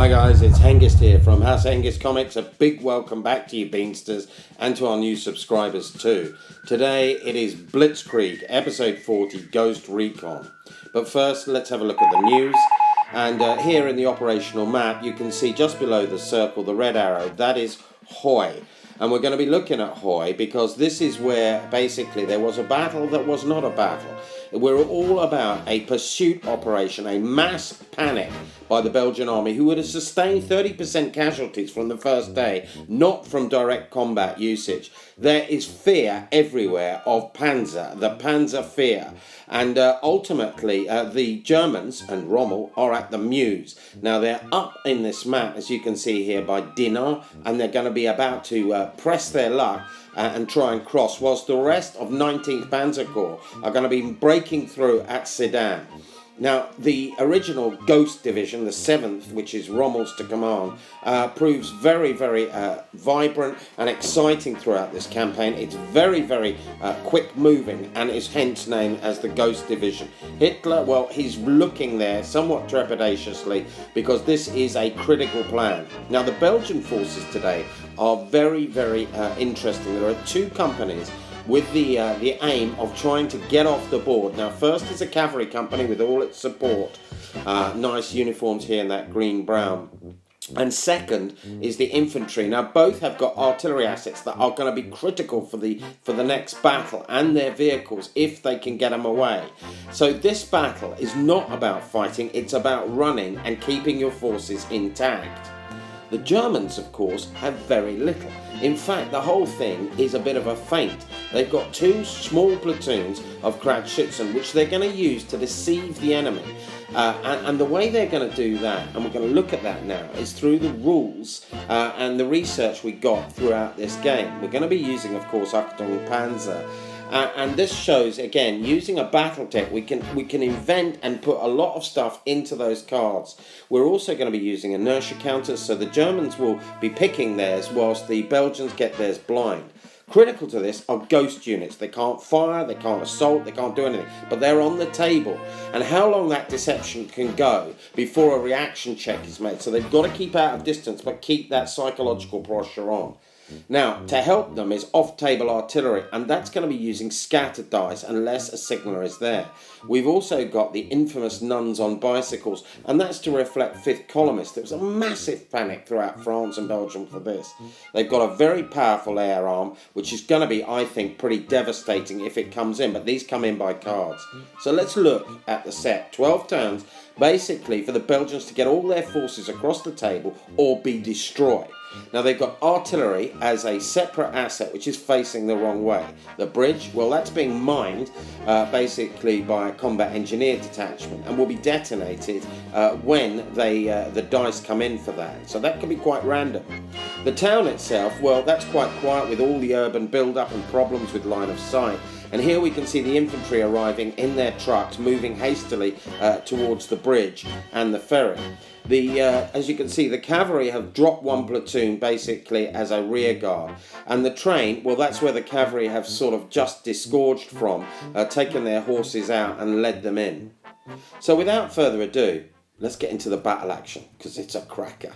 Hi guys, it's Hengist here from House Hengist Comics. A big welcome back to you Beansters and to our new subscribers too. Today it is Blitzkrieg, episode 40, Ghost Recon. But first let's have a look at the news. And here in the operational map you can see just below the circle, the red arrow, that is Huy. And we're going to be looking at Huy because this is where basically there was a battle that was not a battle. We're all about a pursuit operation, a mass panic by the Belgian army who would have sustained 30% casualties from the first day, not from direct combat usage. There is fear everywhere of Panzer, the Panzer fear. And ultimately, the Germans and Rommel are at the Meuse. Now, they're up in this map, as you can see here, by Dinant, and they're going to be about to press their luck and try and cross, whilst the rest of 19th Panzer Corps are going to be breaking through at Sedan. Now, the original Ghost Division, the 7th, which is Rommel's to command, proves very, very vibrant and exciting throughout this campaign. It's very, very quick moving and is hence named as the Ghost Division. Hitler, well, he's looking there somewhat trepidatiously because this is a critical plan. Now, the Belgian forces today are very, very interesting. There are two companies with the aim of trying to get off the board. Now, first is a cavalry company with all its support. Nice uniforms here in that green-brown. And second is the infantry. Now, both have got artillery assets that are going to be critical for the next battle and their vehicles if they can get them away. So this battle is not about fighting, it's about running and keeping your forces intact. The Germans, of course, have very little. In fact, the whole thing is a bit of a feint. They've got two small platoons of Krautschützen, which they're going to use to deceive the enemy. And the way they're going to do that, and we're going to look at that now, is through the rules and the research we got throughout this game. We're going to be using, of course, ACHTUNG Panzer. And this shows, again, using a battle tech, we can invent and put a lot of stuff into those cards. We're also going to be using inertia counters, so the Germans will be picking theirs whilst the Belgians get theirs blind. Critical to this are ghost units. They can't fire, they can't assault, they can't do anything, but they're on the table. And how long that deception can go before a reaction check is made. So they've got to keep out of distance, but keep that psychological pressure on. Now, to help them is off-table artillery, and that's going to be using scattered dice unless a signaler is there. We've also got the infamous nuns on bicycles, and that's to reflect 5th columnists. There was a massive panic throughout France and Belgium for this. They've got a very powerful air arm, which is going to be, I think, pretty devastating if it comes in, but these come in by cards. So let's look at the set. 12 turns, basically for the Belgians to get all their forces across the table or be destroyed. Now, they've got artillery as a separate asset which is facing the wrong way. The bridge, well, that's being mined basically by a combat engineer detachment and will be detonated when the dice come in for that. So that can be quite random. The town itself, well, that's quite quiet with all the urban build-up and problems with line of sight. And here we can see the infantry arriving in their trucks, moving hastily towards the bridge and the ferry. As you can see, the cavalry have dropped one platoon basically as a rear guard. And the train, well, that's where the cavalry have sort of just disgorged from, taken their horses out and led them in. So without further ado, let's get into the battle action, because it's a cracker.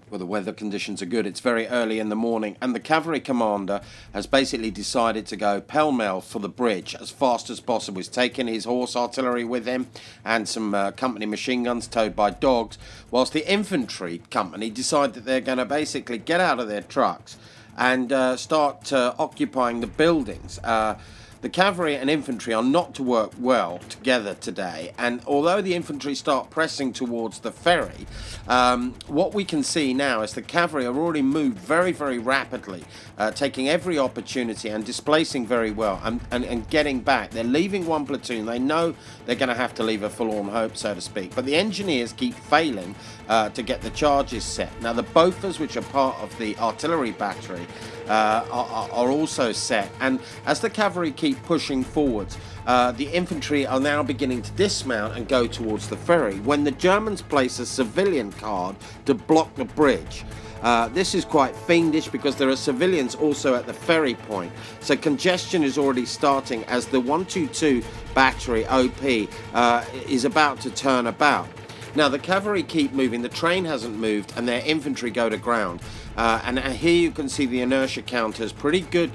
Well, the weather conditions are good. It's very early in the morning, and the cavalry commander has basically decided to go pell-mell for the bridge as fast as possible. He's taken his horse artillery with him and some company machine guns towed by dogs, whilst the infantry company decide that they're going to basically get out of their trucks and start occupying the buildings. The cavalry and infantry are not to work well together today, and although the infantry start pressing towards the ferry, what we can see now is the cavalry have already moved very, very rapidly, taking every opportunity and displacing very well and getting back. They're leaving one platoon. They know they're going to have to leave a forlorn hope, so to speak, but the engineers keep failing to get the charges set. Now, the Bofors, which are part of the artillery battery, are also set, and as the cavalry keep pushing forwards, the infantry are now beginning to dismount and go towards the ferry when the Germans place a civilian card to block the bridge. This is quite fiendish because there are civilians also at the ferry point, so congestion is already starting as the 122 battery OP is about to turn about. Now the cavalry keep moving, the train hasn't moved, and their infantry go to ground. And here you can see the inertia counters pretty good,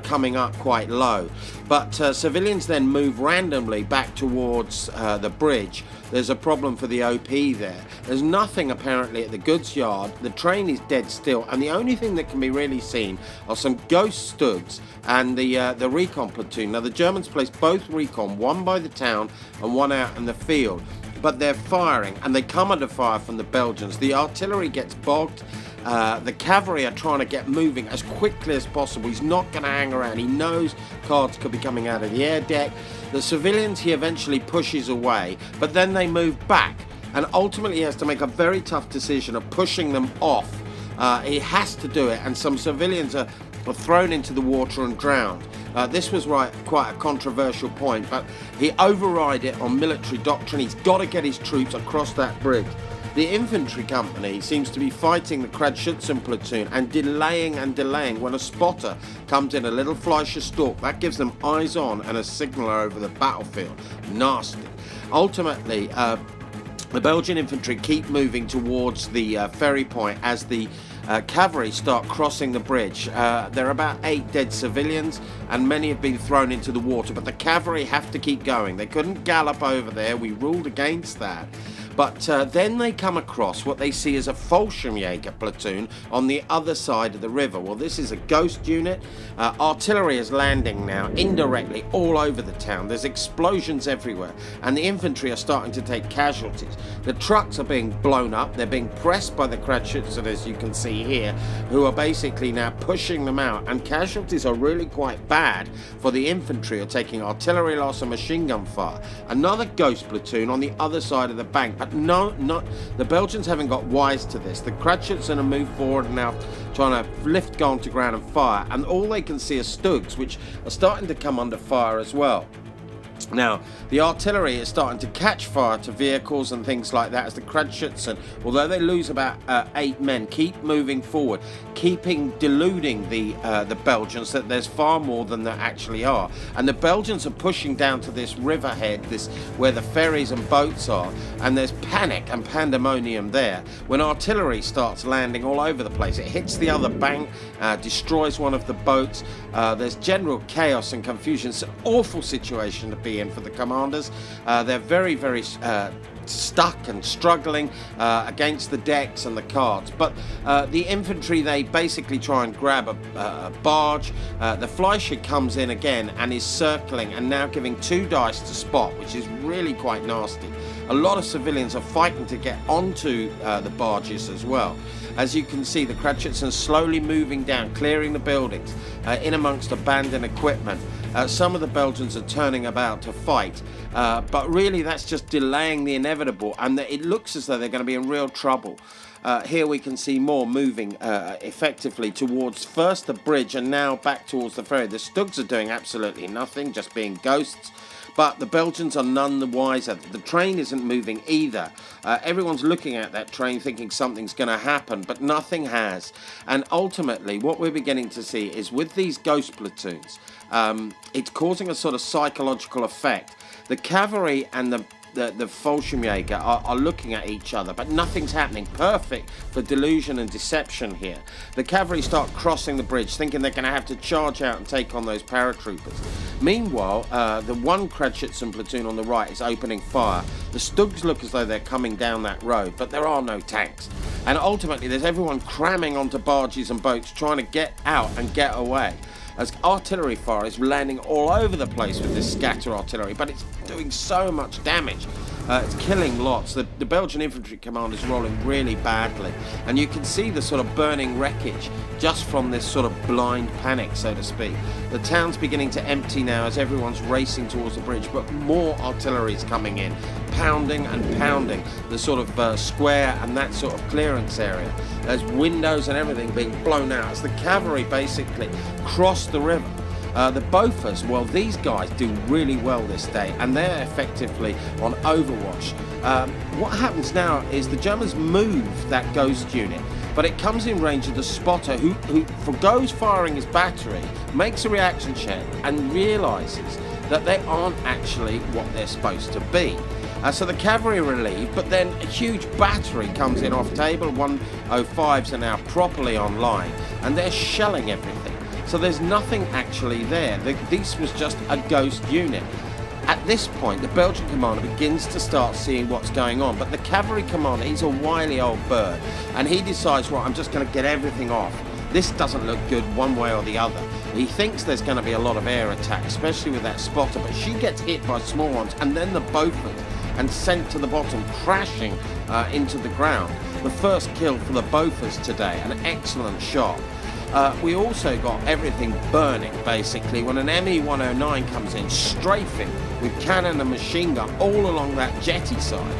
coming up quite low. But civilians then move randomly back towards the bridge. There's a problem for the OP there. There's nothing apparently at the goods yard. The train is dead still, and the only thing that can be really seen are some ghost Stugs and the recon platoon. Now the Germans placed both recon, one by the town and one out in the field. But they're firing, and they come under fire from the Belgians. The artillery gets bogged. The cavalry are trying to get moving as quickly as possible. He's not going to hang around. He knows cards could be coming out of the air deck. The civilians he eventually pushes away, but then they move back, and ultimately he has to make a very tough decision of pushing them off. He has to do it, and some civilians are thrown into the water and drowned. This was quite a controversial point, but he override it on military doctrine. He's got to get his troops across that bridge. The infantry company seems to be fighting the Kratschützen platoon and delaying when a spotter comes in, a little Fleischer stalk. That gives them eyes on and a signal over the battlefield. Nasty. Ultimately, the Belgian infantry keep moving towards the ferry point as the cavalry start crossing the bridge. There are about 8 dead civilians, and many have been thrown into the water, but the cavalry have to keep going. They couldn't gallop over there. We ruled against that. But then they come across what they see as a Fallschirmjäger platoon on the other side of the river. Well, this is a ghost unit. Artillery is landing now indirectly all over the town. There's explosions everywhere, and the infantry are starting to take casualties. The trucks are being blown up. They're being pressed by the Kratschützen, as you can see here, who are basically now pushing them out, and casualties are really quite bad for the infantry, are taking artillery loss and machine gun fire. Another ghost platoon on the other side of the bank. But the Belgians haven't got wise to this. The Kratschützen have moved forward and now trying to lift gun to ground and fire, and all they can see are Stugs, which are starting to come under fire as well. Now, the artillery is starting to catch fire to vehicles and things like that as the Kratschützen, although they lose about 8 men, keep moving forward, deluding the Belgians that there's far more than there actually are. And the Belgians are pushing down to this riverhead, where the ferries and boats are, and there's panic and pandemonium there when artillery starts landing all over the place. It hits the other bank, destroys one of the boats. There's general chaos and confusion. It's an awful situation to be in for the commanders. They're very, very stuck and struggling against the decks and the cards. But the infantry, they basically try and grab a barge. The Fleischer comes in again and is circling and now giving 2 dice to spot, which is really quite nasty. A lot of civilians are fighting to get onto the barges as well. As you can see, the Kratschützen slowly moving down, clearing the buildings, in amongst abandoned equipment. Some of the Belgians are turning about to fight, but really that's just delaying the inevitable, and it looks as though they're going to be in real trouble. Here we can see more moving effectively towards first the bridge and now back towards the ferry. The Stugs are doing absolutely nothing, just being ghosts. But the Belgians are none the wiser. The train isn't moving either. Everyone's looking at that train thinking something's going to happen, but nothing has. And ultimately, what we're beginning to see is with these ghost platoons, it's causing a sort of psychological effect. The cavalry and the Fallschirmjäger are looking at each other, but nothing's happening. Perfect for delusion and deception here. The cavalry start crossing the bridge, thinking they're going to have to charge out and take on those paratroopers. Meanwhile, the one Kratschützen platoon on the right is opening fire. The Stugs look as though they're coming down that road, but there are no tanks. And ultimately, there's everyone cramming onto barges and boats, trying to get out and get away, as artillery fire is landing all over the place with this scatter artillery, but it's doing so much damage. It's killing lots. The Belgian infantry command is rolling really badly, and you can see the sort of burning wreckage just from this sort of blind panic, so to speak. The town's beginning to empty now as everyone's racing towards the bridge, but more artillery is coming in, pounding and pounding the sort of square and that sort of clearance area. There's windows and everything being blown out as the cavalry basically cross the river. The Bofors, well, these guys do really well this day, and they're effectively on Overwatch. What happens now is the Germans move that ghost unit, but it comes in range of the spotter who forgoes firing his battery, makes a reaction check, and realises that they aren't actually what they're supposed to be. So the cavalry are relieved, but then a huge battery comes in off table. 105s are now properly online, and they're shelling everything. So there's nothing actually there. This was just a ghost unit. At this point, the Belgian commander begins to start seeing what's going on, but the cavalry commander, he's a wily old bird, and he decides, right, I'm just going to get everything off. This doesn't look good one way or the other. He thinks there's going to be a lot of air attack, especially with that spotter, but she gets hit by small ones, and then the Beaufort, and sent to the bottom, crashing into the ground. The first kill for the Beauforts today, an excellent shot. We also got everything burning, basically, when an ME-109 comes in, strafing with cannon and machine gun all along that jetty side.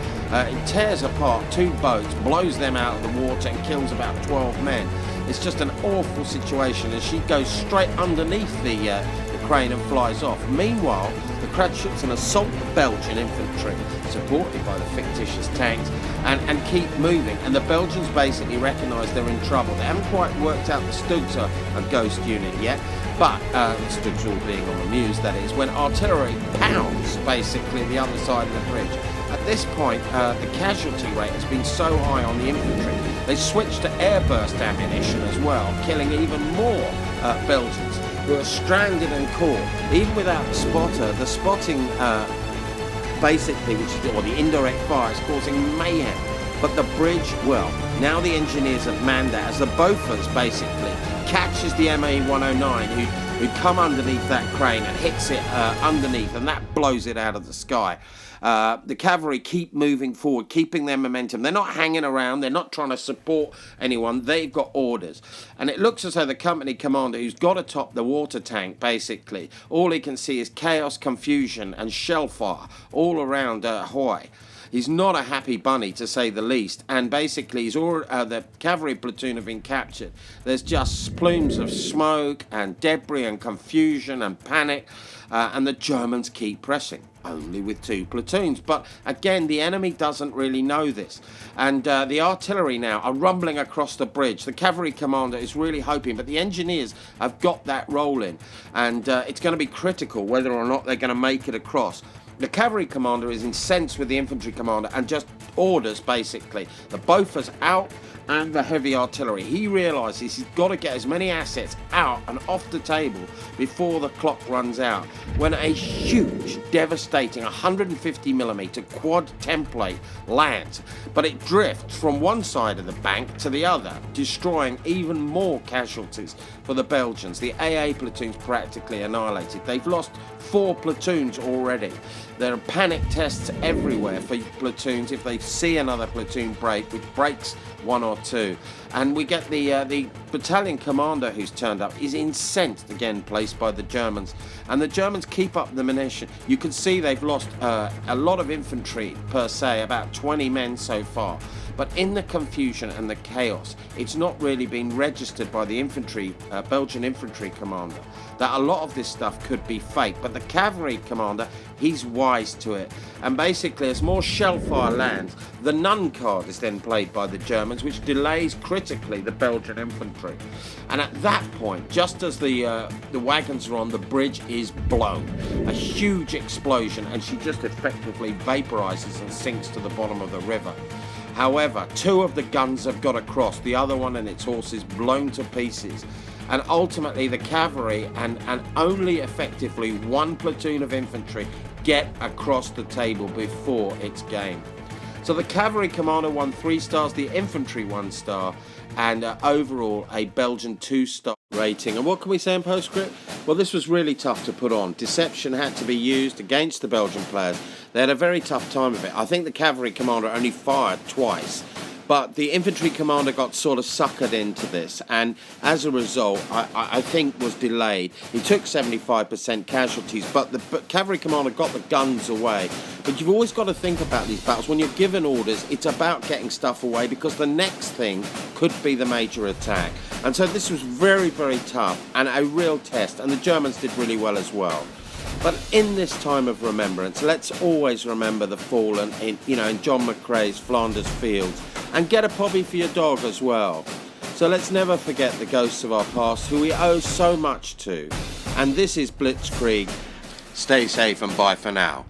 It tears apart 2 boats, blows them out of the water, and kills about 12 men. It's just an awful situation, as she goes straight underneath the crane and flies off. Meanwhile, the Kruitschützen assault the Belgian infantry, supported by the fictitious tanks, and keep moving. And the Belgians basically recognise they're in trouble. They haven't quite worked out the Stugs are a ghost unit yet, but the Stugs all being on the Meuse, that is, when artillery pounds basically the other side of the bridge. At this point, the casualty rate has been so high on the infantry, they switched to airburst ammunition as well, killing even more Belgians who are stranded and caught. Even without the spotter, the spotting basically, or the indirect fire, is causing mayhem. But the bridge, well, now the engineers have manned that, as the Beauforts basically catches the ME-109 who'd come underneath that crane and hits it underneath, and that blows it out of the sky. The cavalry keep moving forward, keeping their momentum. They're not hanging around. They're not trying to support anyone. They've got orders. And it looks as though the company commander, who's got atop the water tank, basically, all he can see is chaos, confusion, and shell fire all around Huy. He's not a happy bunny, to say the least, and basically the cavalry platoon have been captured. There's just plumes of smoke and debris and confusion and panic, and the Germans keep pressing, only with 2 platoons. But again, the enemy doesn't really know this, and the artillery now are rumbling across the bridge. The cavalry commander is really hoping, but the engineers have got that rolling, and it's going to be critical whether or not they're going to make it across. The cavalry commander is incensed with the infantry commander and just orders, basically, the Beauforts out and the heavy artillery. He realises he's got to get as many assets out and off the table before the clock runs out, when a huge, devastating 150mm quad template lands, but it drifts from one side of the bank to the other, destroying even more casualties for the Belgians. The AA platoon's practically annihilated. They've lost 4 platoons already. There are panic tests everywhere for platoons if they see another platoon break, which breaks 1 or 2. And we get the battalion commander who's turned up is incensed, again placed by the Germans, and the Germans keep up the munition. You can see they've lost a lot of infantry per se, about 20 men so far. But in the confusion and the chaos, it's not really been registered by the infantry, Belgian infantry commander, that a lot of this stuff could be fake. But the cavalry commander, he's wise to it. And basically, as more shell fire lands, the Nun card is then played by the Germans, which delays critically the Belgian infantry. And at that point, just as the wagons are on, the bridge is blown. A huge explosion, and she just effectively vaporizes and sinks to the bottom of the river. However, 2 of the guns have got across, the other one and its horse is blown to pieces. And ultimately the cavalry and only effectively 1 platoon of infantry get across the table before it's game. So the cavalry commander won 3 stars, the infantry 1 star, and overall a Belgian 2-star rating. And what can we say in postscript? Well, this was really tough to put on. Deception had to be used against the Belgian players. They had a very tough time of it. I think the cavalry commander only fired twice, but the infantry commander got sort of suckered into this, and as a result, I think was delayed. He took 75% casualties, but the cavalry commander got the guns away. But you've always got to think about these battles. When you're given orders, it's about getting stuff away, because the next thing could be the major attack. And so this was very, very tough and a real test, and the Germans did really well as well. But in this time of remembrance, let's always remember the fallen in John McCrae's Flanders Fields, and get a poppy for your dog as well. So let's never forget the ghosts of our past, who we owe so much to. And this is Blitzkrieg. Stay safe and bye for now.